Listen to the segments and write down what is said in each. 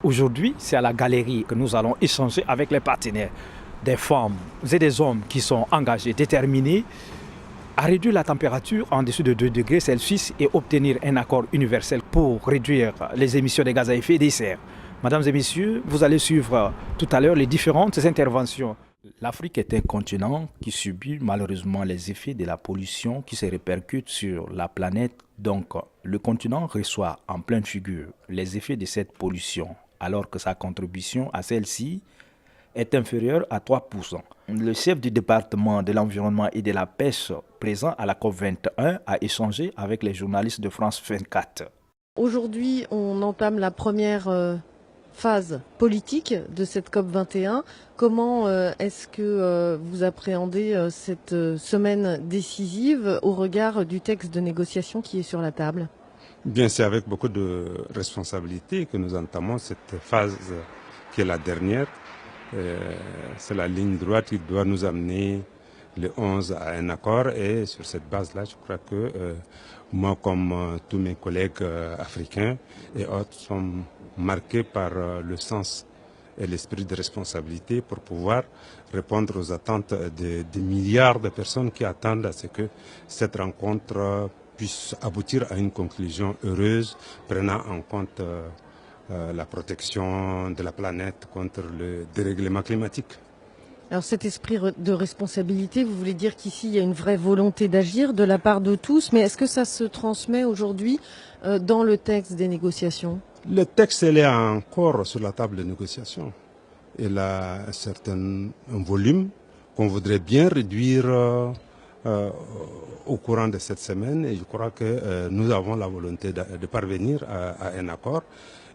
Aujourd'hui, c'est à la galerie que nous allons échanger avec les partenaires, des femmes et des hommes qui sont engagés, déterminés à réduire la température en dessous de 2 degrés Celsius et obtenir un accord universel pour réduire les émissions de gaz à effet de serre. Mesdames et messieurs, vous allez suivre tout à l'heure les différentes interventions. L'Afrique est un continent qui subit malheureusement les effets de la pollution qui se répercutent sur la planète. Donc, le continent reçoit en pleine figure les effets de cette pollution, alors que sa contribution à celle-ci est inférieure à 3%. Le chef du département de l'environnement et de la pêche présent à la COP21 a échangé avec les journalistes de France 24. Aujourd'hui, on entame la première phase politique de cette COP21. Comment est-ce que vous appréhendez cette semaine décisive au regard du texte de négociation qui est sur la table? Bien, c'est avec beaucoup de responsabilité que nous entamons cette phase qui est la dernière. C'est la ligne droite qui doit nous amener le 11 à un accord et sur cette base-là, je crois que moi, comme tous mes collègues africains et autres, sont marqués par le sens et l'esprit de responsabilité pour pouvoir répondre aux attentes des milliards de personnes qui attendent à ce que cette rencontre puisse aboutir à une conclusion heureuse, prenant en compte la protection de la planète contre le dérèglement climatique. Alors cet esprit de responsabilité, vous voulez dire qu'ici il y a une vraie volonté d'agir de la part de tous, mais est-ce que ça se transmet aujourd'hui dans le texte des négociations? Le texte, il est encore sur la table de négociation. Il a un volume qu'on voudrait bien réduire au courant de cette semaine et je crois que nous avons la volonté de parvenir à un accord,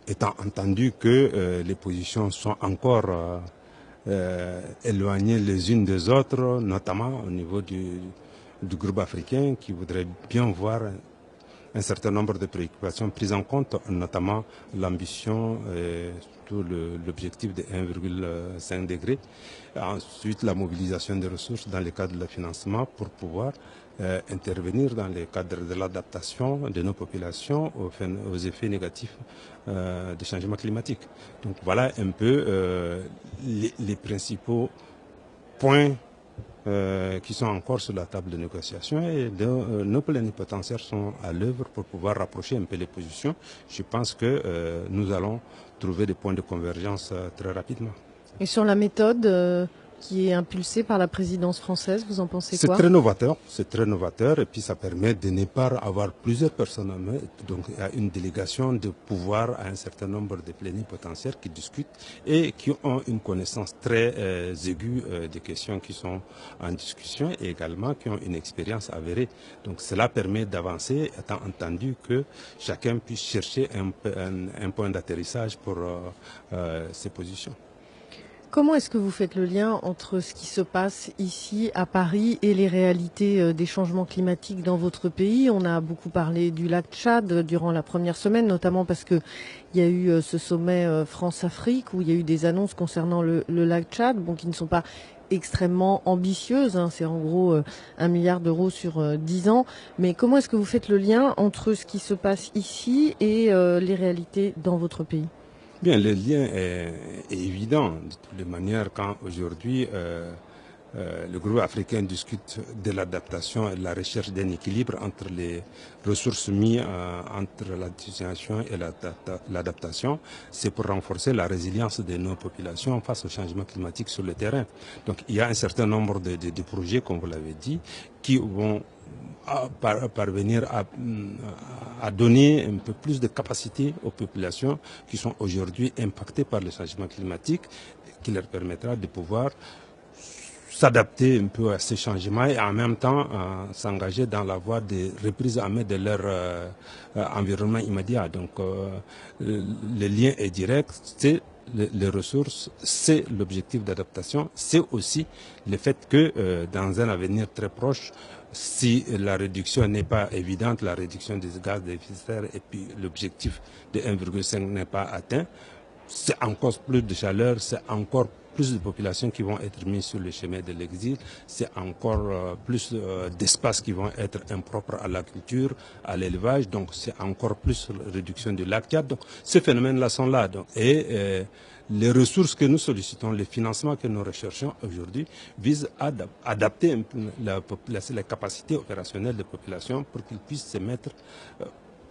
étant entendu que les positions sont encore éloignées les unes des autres, notamment au niveau du groupe africain qui voudrait bien voir un certain nombre de préoccupations prises en compte, notamment l'ambition et surtout l'objectif de 1,5 degré. Ensuite, la mobilisation des ressources dans le cadre de financement pour pouvoir intervenir dans le cadre de l'adaptation de nos populations aux effets négatifs des changements climatiques. Donc voilà un peu les principaux points qui sont encore sur la table de négociation et nos plénipotentiaires sont à l'œuvre pour pouvoir rapprocher un peu les positions. Je pense que nous allons trouver des points de convergence très rapidement. Et sur la méthode qui est impulsée par la présidence française, vous en pensez quoi? C'est très novateur et puis ça permet de ne pas avoir plusieurs personnes en main. Donc il y a une délégation de pouvoir à un certain nombre de plénipotentiaires qui discutent et qui ont une connaissance très aiguë des questions qui sont en discussion et également qui ont une expérience avérée. Donc cela permet d'avancer étant entendu que chacun puisse chercher un point d'atterrissage pour ses positions. Comment est-ce que vous faites le lien entre ce qui se passe ici à Paris et les réalités des changements climatiques dans votre pays? On a beaucoup parlé du lac Tchad durant la première semaine, notamment parce que il y a eu ce sommet France-Afrique où il y a eu des annonces concernant le lac Tchad, bon, qui ne sont pas extrêmement ambitieuses, hein, c'est en gros 1 milliard d'euros sur 10 ans. Mais comment est-ce que vous faites le lien entre ce qui se passe ici et les réalités dans votre pays? Bien, le lien est évident. De toutes les manières, quand aujourd'hui le groupe africain discute de l'adaptation et de la recherche d'un équilibre entre les ressources mises entre la destination et l'adaptation, c'est pour renforcer la résilience de nos populations face au changement climatique sur le terrain. Donc il y a un certain nombre de projets, comme vous l'avez dit, qui vont parvenir à donner un peu plus de capacité aux populations qui sont aujourd'hui impactées par le changement climatique, qui leur permettra de pouvoir s'adapter un peu à ces changements et en même temps s'engager dans la voie de reprise en main de leur environnement immédiat. Donc le lien est direct, c'est les ressources, c'est l'objectif d'adaptation, c'est aussi le fait que dans un avenir très proche, si la réduction n'est pas évidente, la réduction des gaz à effet de serre et puis l'objectif de 1,5 n'est pas atteint, c'est encore plus de chaleur, c'est encore plus de populations qui vont être mises sur le chemin de l'exil, c'est encore plus d'espaces qui vont être impropres à la culture, à l'élevage, donc c'est encore plus réduction du lac Tchad. Donc ces phénomènes-là sont là. Donc, les ressources que nous sollicitons, les financements que nous recherchons aujourd'hui visent à adapter un peu la capacité opérationnelle des populations pour qu'ils puissent se mettre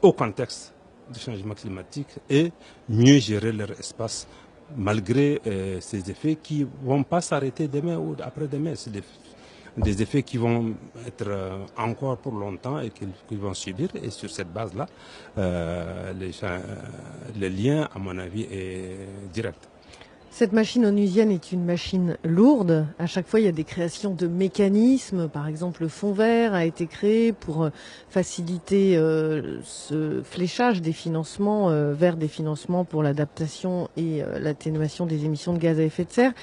au contexte du changement climatique et mieux gérer leur espace malgré ces effets qui ne vont pas s'arrêter demain ou après-demain. C'est des effets qui vont être encore pour longtemps et qu'ils vont subir. Et sur cette base-là, le lien, à mon avis, est direct. Cette machine onusienne est une machine lourde. À chaque fois, il y a des créations de mécanismes. Par exemple, le fonds vert a été créé pour faciliter ce fléchage des financements vers des financements pour l'adaptation et l'atténuation des émissions de gaz à effet de serre.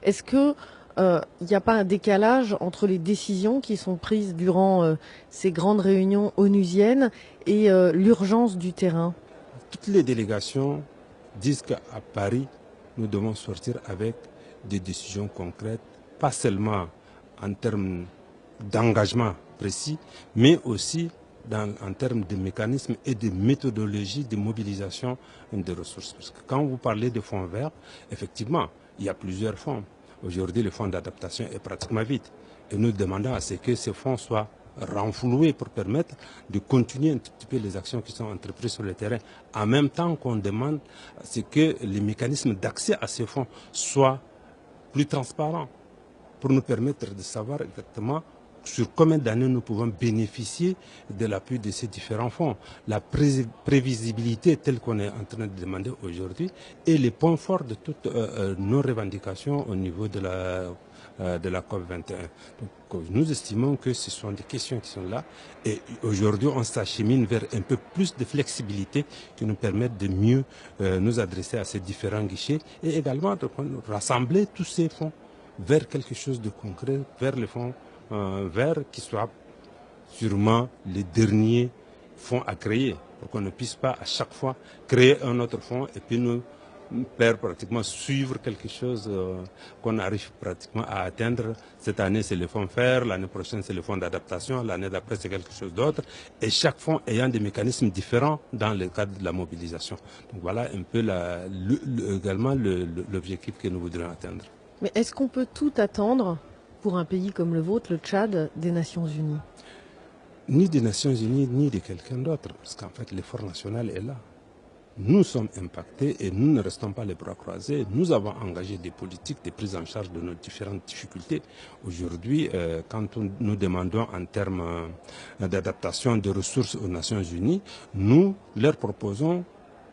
Est-ce que il n'y a pas un décalage entre les décisions qui sont prises durant ces grandes réunions onusiennes et l'urgence du terrain? Toutes les délégations disent qu'à Paris, nous devons sortir avec des décisions concrètes, pas seulement en termes d'engagement précis, mais aussi en termes de mécanismes et de méthodologies de mobilisation des ressources. Parce que quand vous parlez de fonds verts, effectivement, il y a plusieurs fonds. Aujourd'hui, le fonds d'adaptation est pratiquement vide. Et nous demandons à ce que ces fonds soient renfloués pour permettre de continuer un petit peu les actions qui sont entreprises sur le terrain. En même temps qu'on demande que les mécanismes d'accès à ces fonds soient plus transparents pour nous permettre de savoir exactement sur combien d'années nous pouvons bénéficier de l'appui de ces différents fonds. La prévisibilité telle qu'on est en train de demander aujourd'hui est le point fort de toutes nos revendications au niveau de la COP21. Donc, nous estimons que ce sont des questions qui sont là et aujourd'hui on s'achemine vers un peu plus de flexibilité qui nous permettent de mieux nous adresser à ces différents guichets et également de rassembler tous ces fonds vers quelque chose de concret, vers les fonds verts qui soient sûrement les derniers fonds à créer pour qu'on ne puisse pas à chaque fois créer un autre fonds et puis nous pratiquement suivre quelque chose qu'on arrive pratiquement à atteindre. Cette année, c'est le fonds vert, l'année prochaine, c'est le fonds d'adaptation, l'année d'après, c'est quelque chose d'autre. Et chaque fonds ayant des mécanismes différents dans le cadre de la mobilisation. Donc voilà un peu également l'objectif que nous voudrions atteindre. Mais est-ce qu'on peut tout attendre pour un pays comme le vôtre, le Tchad, des Nations Unies? Ni des Nations Unies, ni de quelqu'un d'autre. Parce qu'en fait, l'effort national est là. Nous sommes impactés et nous ne restons pas les bras croisés. Nous avons engagé des politiques de prise en charge de nos différentes difficultés. Aujourd'hui, quand nous demandons en termes d'adaptation de ressources aux Nations Unies, nous leur proposons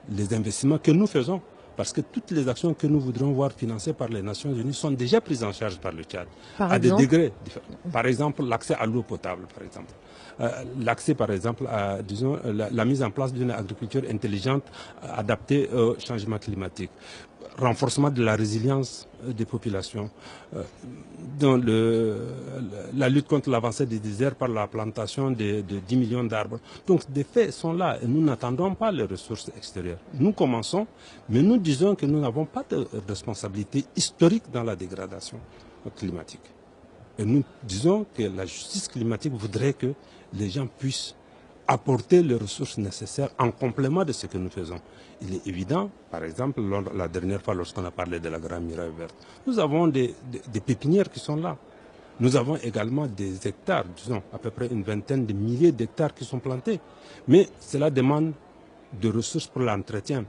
les investissements que nous faisons. Parce que toutes les actions que nous voudrions voir financées par les Nations Unies sont déjà prises en charge par le Tchad, à des degrés différents. Par exemple, l'accès à l'eau potable, par exemple. L'accès, par exemple, à disons, la mise en place d'une agriculture intelligente adaptée au changement climatique. Renforcement de la résilience des populations, dans la lutte contre l'avancée des déserts par la plantation de 10 millions d'arbres. Donc des faits sont là et nous n'attendons pas les ressources extérieures. Nous commençons, mais nous disons que nous n'avons pas de responsabilité historique dans la dégradation climatique. Et nous disons que la justice climatique voudrait que les gens puissent apporter les ressources nécessaires en complément de ce que nous faisons. Il est évident, par exemple, la dernière fois lorsqu'on a parlé de la Grande Muraille Verte, nous avons des pépinières qui sont là. Nous avons également des hectares, disons à peu près une vingtaine de milliers d'hectares qui sont plantés. Mais cela demande de ressources pour l'entretien.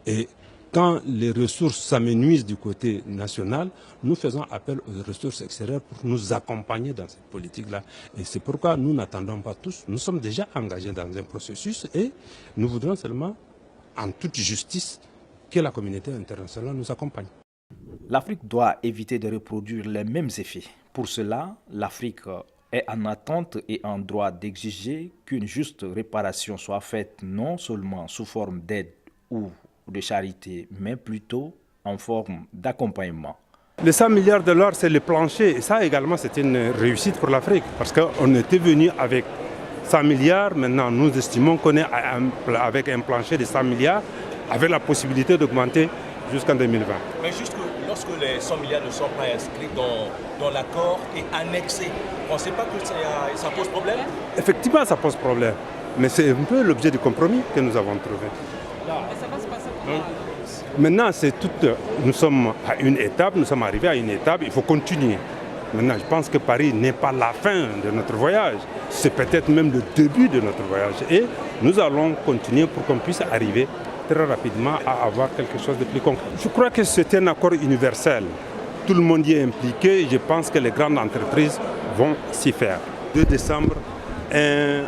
Et quand les ressources s'amenuisent du côté national, nous faisons appel aux ressources extérieures pour nous accompagner dans cette politique-là. Et c'est pourquoi nous n'attendons pas tous. Nous sommes déjà engagés dans un processus et nous voudrons seulement, en toute justice, que la communauté internationale nous accompagne. L'Afrique doit éviter de reproduire les mêmes effets. Pour cela, l'Afrique est en attente et en droit d'exiger qu'une juste réparation soit faite non seulement sous forme d'aide ou de charité, mais plutôt en forme d'accompagnement. Les 100 milliards de dollars, c'est le plancher. Et ça également, c'est une réussite pour l'Afrique. Parce qu'on était venu avec 100 milliards. Maintenant, nous estimons qu'on est avec un plancher de 100 milliards, avec la possibilité d'augmenter jusqu'en 2020. Mais juste que lorsque les 100 milliards ne sont pas inscrits dans l'accord et annexés, vous ne pensez pas que ça pose problème? Effectivement, ça pose problème. Mais c'est un peu l'objet du compromis que nous avons trouvé. Mais ça va se passer comment? Maintenant, nous sommes à une étape, nous sommes arrivés à une étape, il faut continuer. Maintenant, je pense que Paris n'est pas la fin de notre voyage, c'est peut-être même le début de notre voyage. Et nous allons continuer pour qu'on puisse arriver très rapidement à avoir quelque chose de plus concret. Je crois que c'est un accord universel. Tout le monde y est impliqué et je pense que les grandes entreprises vont s'y faire. 2 décembre, un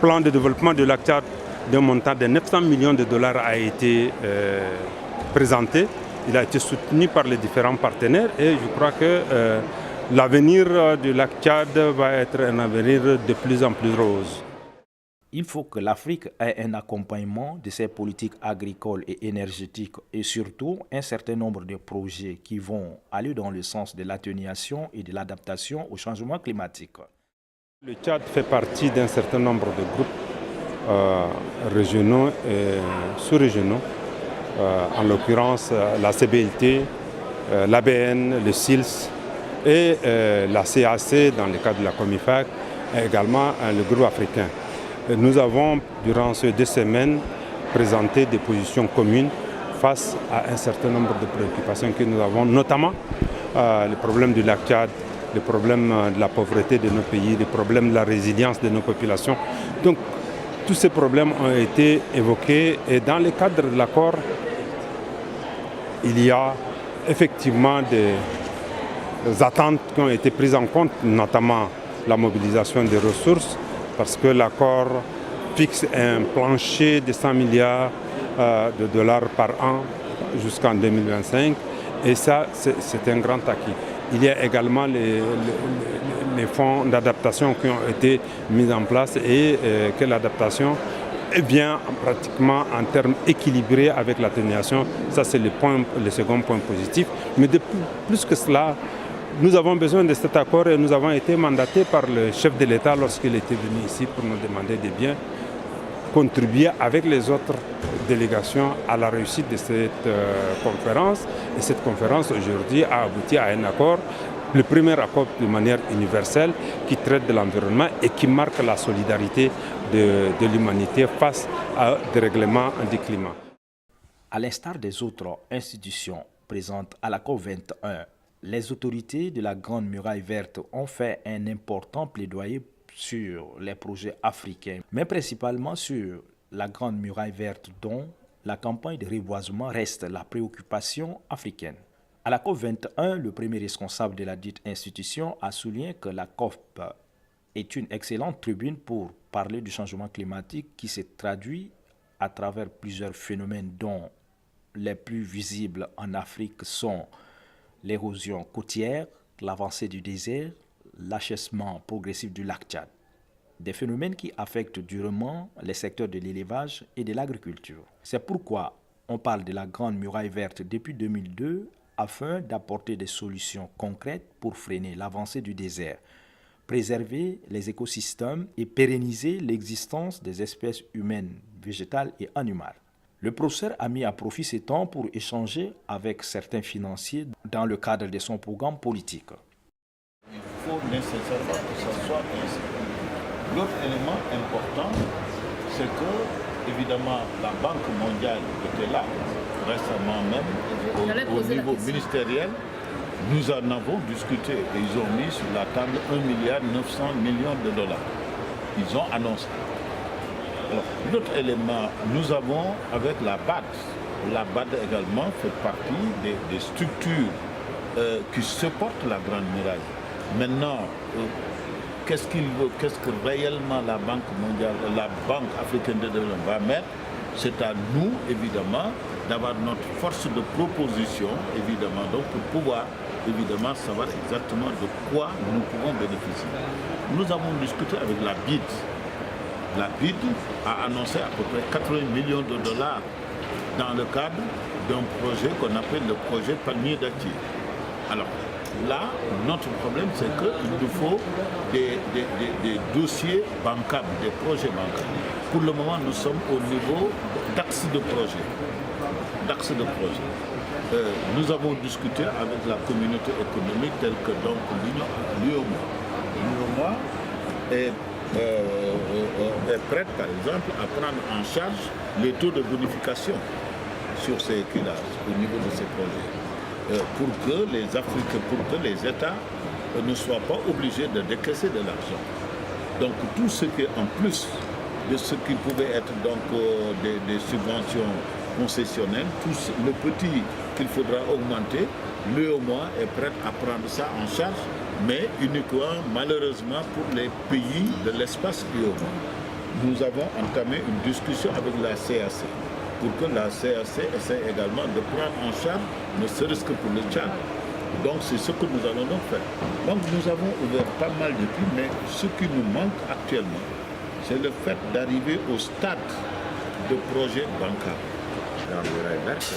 plan de développement de lac Tchad d'un montant de 900 millions de dollars a été présenté. Il a été soutenu par les différents partenaires et je crois que l'avenir du lac Tchad va être un avenir de plus en plus rose. Il faut que l'Afrique ait un accompagnement de ses politiques agricoles et énergétiques et surtout un certain nombre de projets qui vont aller dans le sens de l'atténuation et de l'adaptation au changement climatique. Le Tchad fait partie d'un certain nombre de groupes régionaux et sous-régionaux, en l'occurrence la CBLT, l'ABN, le SILS et la CAC dans le cadre de la COMIFAC et également le groupe africain. Nous avons, durant ces 2 semaines, présenté des positions communes face à un certain nombre de préoccupations que nous avons, notamment le problème du lac Tchad, le problème de la pauvreté de nos pays, le problème de la résilience de nos populations. Donc, tous ces problèmes ont été évoqués et dans le cadre de l'accord, il y a effectivement des attentes qui ont été prises en compte, notamment la mobilisation des ressources, parce que l'accord fixe un plancher de 100 milliards de dollars par an jusqu'en 2025 et ça c'est un grand acquis. Il y a également les fonds d'adaptation qui ont été mis en place et que l'adaptation vient pratiquement en termes équilibrés avec l'atténuation. Ça c'est le second point positif. Mais de plus que cela, nous avons besoin de cet accord et nous avons été mandatés par le chef de l'État lorsqu'il était venu ici pour nous demander de bien contribuer avec les autres délégations à la réussite de cette conférence. Et cette conférence aujourd'hui a abouti à un accord, le premier accord de manière universelle qui traite de l'environnement et qui marque la solidarité de l'humanité face à des règlements du climat. À l'instar des autres institutions présentes à la COP21, les autorités de la Grande Muraille Verte ont fait un important plaidoyer sur les projets africains, mais principalement sur la Grande Muraille Verte dont la campagne de reboisement reste la préoccupation africaine. À la COP21, le premier responsable de la dite institution a souligné que la COP est une excellente tribune pour parler du changement climatique qui se traduit à travers plusieurs phénomènes dont les plus visibles en Afrique sont l'érosion côtière, l'avancée du désert, l'achèvement progressif du lac Tchad. Des phénomènes qui affectent durement les secteurs de l'élevage et de l'agriculture. C'est pourquoi on parle de la Grande Muraille Verte depuis 2002 afin d'apporter des solutions concrètes pour freiner l'avancée du désert, préserver les écosystèmes et pérenniser l'existence des espèces humaines, végétales et animales. Le professeur a mis à profit ces temps pour échanger avec certains financiers dans le cadre de son programme politique. Il faut nécessairement que ce soit ainsi. L'autre élément important, c'est que, évidemment, la Banque mondiale était là récemment même, au niveau ministériel. Nous en avons discuté et ils ont mis sur la table 1,9 milliard de dollars. Ils ont annoncé. L'autre élément, nous avons avec la BAD. La BAD également fait partie des structures qui supportent la Grande Muraille. Maintenant, qu'est-ce que réellement la Banque mondiale, la Banque africaine de développement va mettre? C'est à nous, évidemment, d'avoir notre force de proposition, évidemment, donc pour pouvoir, évidemment, savoir exactement de quoi nous pouvons bénéficier. Nous avons discuté avec la BID. La BID a annoncé à peu près 80 millions de dollars dans le cadre d'un projet qu'on appelle le projet Palmier d'Atier. Alors là, notre problème, c'est qu'il nous faut des dossiers bancables, des projets bancables. Pour le moment, nous sommes au niveau d'axes de projet. d'axes de projet. Nous avons discuté avec la communauté économique telle que donc l'UEMOA est prête par exemple à prendre en charge les taux de bonification sur ces équilages au niveau de ces projets pour que les Africains, pour que les États ne soient pas obligés de décaisser de l'argent. Donc tout ce qui est en plus de ce qui pouvait être donc des subventions concessionnelles, tout le petit qu'il faudra augmenter, l'UEMOA est prête à prendre ça en charge, mais uniquement malheureusement pour les pays de l'espace UEMOA. Nous avons entamé une discussion avec la CAC pour que la CAC essaie également de prendre en charge, ne serait-ce que pour le Tchad. Donc c'est ce que nous allons donc faire. Donc nous avons ouvert pas mal de trucs, mais ce qui nous manque actuellement, c'est le fait d'arriver au stade de projet bancaire. La muraille verte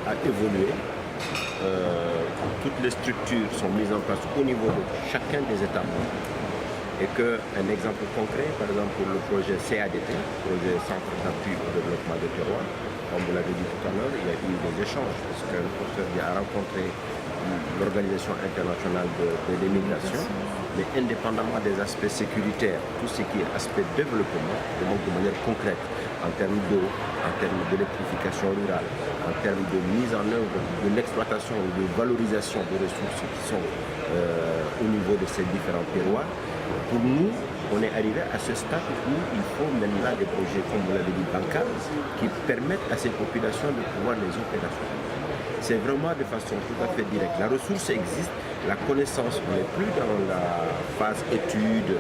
a évolué. Toutes les structures sont mises en place au niveau de chacun des États membres. Et qu'un exemple concret, par exemple pour le projet CADT, projet Centre d'appui au développement des terroirs, comme vous l'avez dit tout à l'heure, il y a eu des échanges, parce que le professeur a rencontré l'Organisation internationale de l'immigration, mais indépendamment des aspects sécuritaires, tout ce qui est aspect développement, donc de manière concrète, en termes d'eau, en termes d'électrification rurale, en termes de mise en œuvre de l'exploitation ou de valorisation des ressources qui sont au niveau de ces différents terroirs. Pour nous, on est arrivé à ce stade où il faut maintenant des projets, comme vous l'avez dit, bancaires, qui permettent à ces populations de pouvoir les opérationnaliser. C'est vraiment de façon tout à fait directe. La ressource existe, la connaissance, on n'est plus dans la phase étude.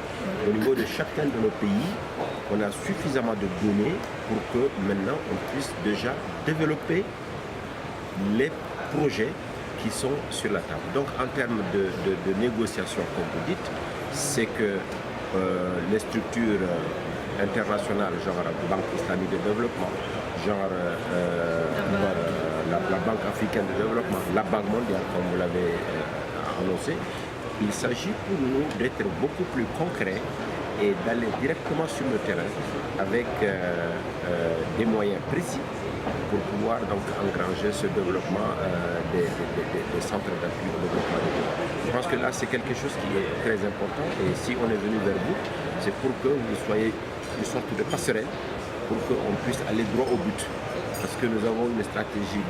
Au niveau de chacun de nos pays, on a suffisamment de données pour que maintenant on puisse déjà développer les projets qui sont sur la table. Donc en termes de négociation, comme vous dites, c'est que les structures internationales, genre la Banque islamique de développement, genre la Banque africaine de développement, la Banque mondiale, comme vous l'avez annoncé, il s'agit pour nous d'être beaucoup plus concret et d'aller directement sur le terrain avec des moyens précis pour pouvoir donc engranger ce développement des centres d'appui au développement des pays. Je pense que là, c'est quelque chose qui est très important et si on est venu vers vous, c'est pour que vous soyez une sorte de passerelle pour qu'on puisse aller droit au but. Parce que nous avons une stratégie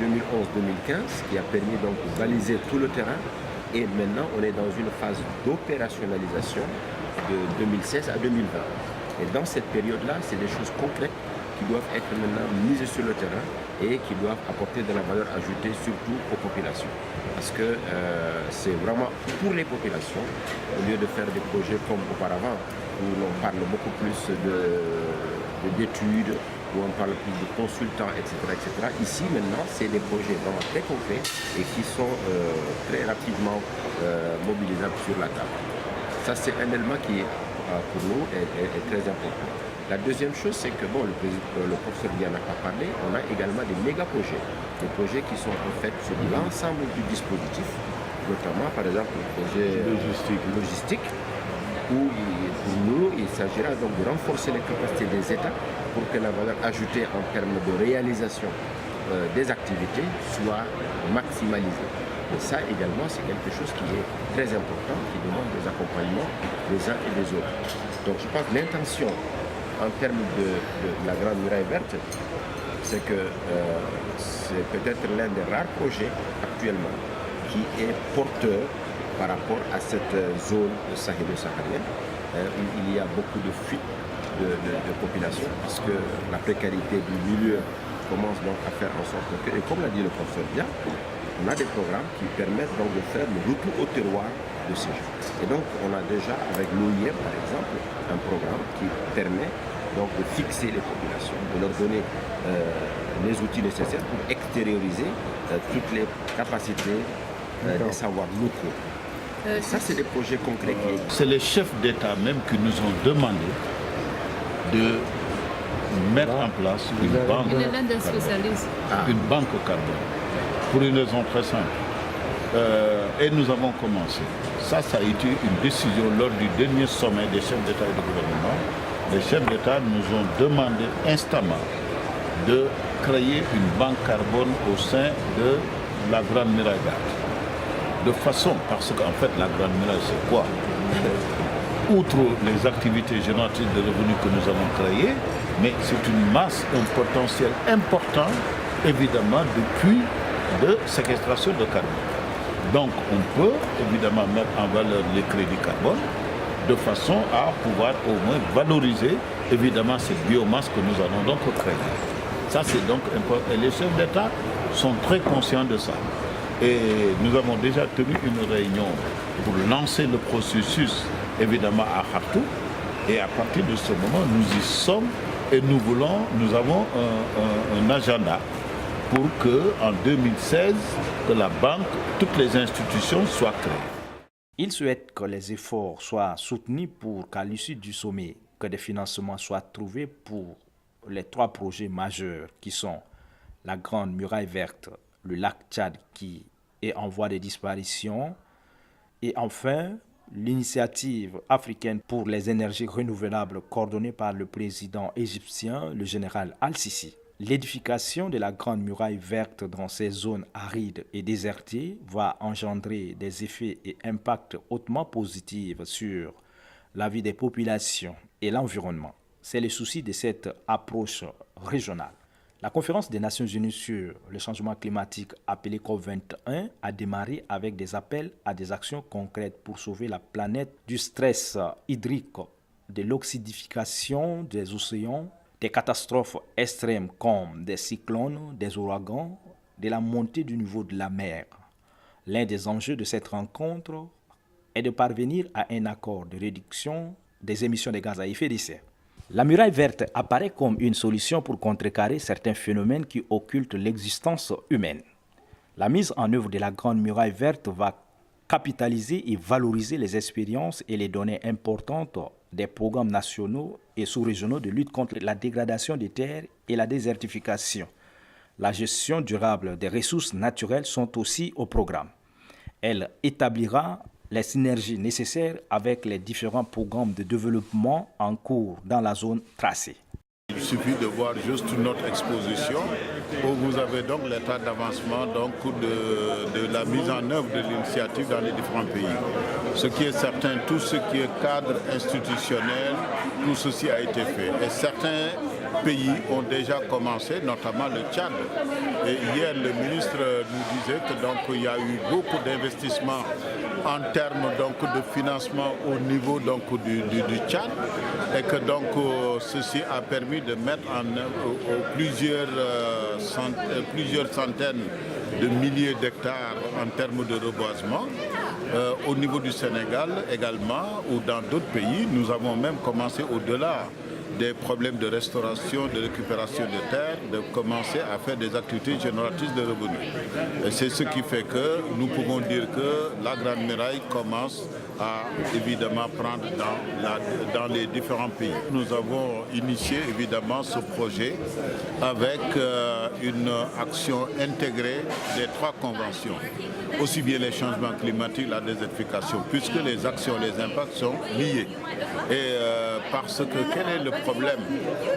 2011-2015 qui a permis donc de baliser tout le terrain et maintenant on est dans une phase d'opérationnalisation de 2016 à 2020. Et dans cette période-là, c'est des choses concrètes qui doivent être maintenant mises sur le terrain et qui doivent apporter de la valeur ajoutée surtout aux populations. Parce que c'est vraiment pour les populations, au lieu de faire des projets comme auparavant, où l'on parle beaucoup plus d'études, où on parle plus de consultants, etc. etc. Ici maintenant, c'est des projets vraiment très concrets et qui sont très rapidement mobilisables sur la table. Ça, c'est un élément qui, pour nous, est très important. La deuxième chose, c'est que bon, le professeur Dia n'a pas parlé, on a également des méga-projets, des projets qui sont en fait sur l'ensemble du dispositif, notamment par exemple le projet logistique, où pour nous, il s'agira donc de renforcer les capacités des États pour que la valeur ajoutée en termes de réalisation des activités soit maximalisée. Et ça également, c'est quelque chose qui est très important, qui demande des accompagnements des uns et des autres. Donc je pense que l'intention en termes de la Grande Muraille Verte, c'est que c'est peut-être l'un des rares projets actuellement qui est porteur par rapport à cette zone sahélo-saharienne où il y a beaucoup de fuites de population parce que la précarité du milieu commence donc à faire en sorte que, et comme l'a dit le professeur Dia, on a des programmes qui permettent donc de faire le retour au terroir de ces gens. Et donc on a déjà avec l'OIM par exemple un programme qui permet donc de fixer les populations, de leur donner les outils nécessaires pour extérioriser toutes les capacités des savoirs locaux. Ça, c'est des projets concrets. C'est les chefs d'État même qui nous ont demandé de mettre en place une banque carbone. Pour une raison très simple. Et nous avons commencé. Ça a été une décision lors du dernier sommet des chefs d'État et de gouvernement. Les chefs d'État nous ont demandé instamment de créer une banque carbone au sein de la Grande Muraille Verte. De façon, parce qu'en fait la Grande Muraille c'est quoi? Outre les activités génératrices de revenus que nous allons créer, mais c'est une masse, un potentiel important, évidemment, de puits de séquestration de carbone. Donc on peut évidemment mettre en valeur les crédits carbone de façon à pouvoir au moins valoriser évidemment cette biomasse que nous allons donc créer. Ça c'est donc important. Et les chefs d'État sont très conscients de ça. Et nous avons déjà tenu une réunion pour lancer le processus évidemment à Khartoum. Et à partir de ce moment, nous y sommes et nous avons un agenda pour qu'en 2016, que la banque, toutes les institutions soient créées. Il souhaite que les efforts soient soutenus pour qu'à l'issue du sommet, que des financements soient trouvés pour les 3 projets majeurs qui sont la Grande Muraille Verte, le lac Tchad qui est en voie de disparition et enfin l'initiative africaine pour les énergies renouvelables coordonnée par le président égyptien, le général Al-Sisi. L'édification de la Grande Muraille Verte dans ces zones arides et désertées va engendrer des effets et impacts hautement positifs sur la vie des populations et l'environnement. C'est le souci de cette approche régionale. La conférence des Nations Unies sur le changement climatique appelée COP21 a démarré avec des appels à des actions concrètes pour sauver la planète du stress hydrique, de l'oxydification des océans, des catastrophes extrêmes comme des cyclones, des ouragans, de la montée du niveau de la mer. L'un des enjeux de cette rencontre est de parvenir à un accord de réduction des émissions de gaz à effet de serre. La muraille verte apparaît comme une solution pour contrecarrer certains phénomènes qui occultent l'existence humaine. La mise en œuvre de la Grande Muraille Verte va capitaliser et valoriser les expériences et les données importantes des programmes nationaux et sous-régionaux de lutte contre la dégradation des terres et la désertification. La gestion durable des ressources naturelles sont aussi au programme. Elle établira les synergies nécessaires avec les différents programmes de développement en cours dans la zone tracée. Il suffit de voir juste notre exposition où vous avez donc l'état d'avancement de la mise en œuvre de l'initiative dans les différents pays. Ce qui est certain, tout ce qui est cadre institutionnel, tout ceci a été fait. Et certains pays ont déjà commencé, notamment le Tchad. Et hier, le ministre nous disait que donc il y a eu beaucoup d'investissements en termes donc de financement au niveau donc du Tchad, et que donc ceci a permis de mettre en œuvre plusieurs centaines de milliers d'hectares en termes de reboisement. Au niveau du Sénégal également, ou dans d'autres pays, nous avons même commencé au-delà des problèmes de restauration, de récupération de terres, de commencer à faire des activités génératrices de revenus. Et c'est ce qui fait que nous pouvons dire que la Grande Muraille commence à évidemment prendre dans les différents pays. Nous avons initié évidemment ce projet avec une action intégrée des 3 conventions, aussi bien les changements climatiques, la désertification, puisque les actions, les impacts sont liés. Et parce que quel est le problème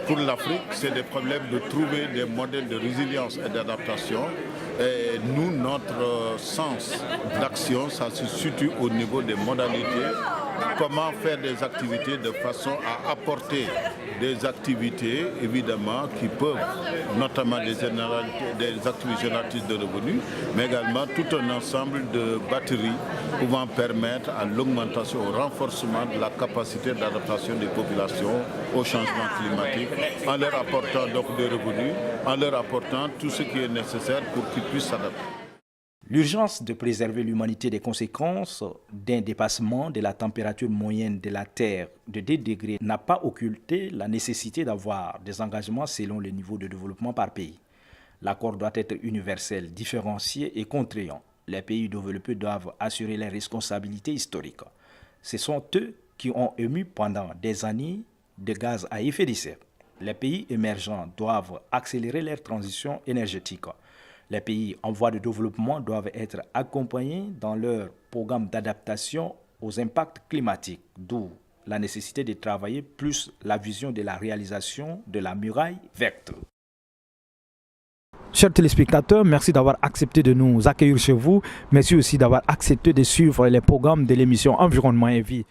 pour l'Afrique? C'est des problèmes de trouver des modèles de résilience et d'adaptation. Et nous, notre sens d'action, ça se situe au niveau des modalités. Comment faire des activités de façon à apporter des activités, évidemment, qui peuvent, notamment des activités génératrices de revenus, mais également tout un ensemble de batteries pouvant permettre à l'augmentation, au renforcement de la capacité d'adaptation des populations au changement climatique, en leur apportant donc des revenus, en leur apportant tout ce qui est nécessaire pour qu'ils puissent s'adapter. L'urgence de préserver l'humanité des conséquences d'un dépassement de la température moyenne de la Terre de 2 degrés n'a pas occulté la nécessité d'avoir des engagements selon le niveau de développement par pays. L'accord doit être universel, différencié et contraignant. Les pays développés doivent assurer leurs responsabilités historiques. Ce sont eux qui ont émis pendant des années de gaz à effet de serre. Les pays émergents doivent accélérer leur transition énergétique. Les pays en voie de développement doivent être accompagnés dans leur programme d'adaptation aux impacts climatiques, d'où la nécessité de travailler plus la vision de la réalisation de la muraille verte. Chers téléspectateurs, merci d'avoir accepté de nous accueillir chez vous. Merci aussi d'avoir accepté de suivre les programmes de l'émission Environnement et Vie.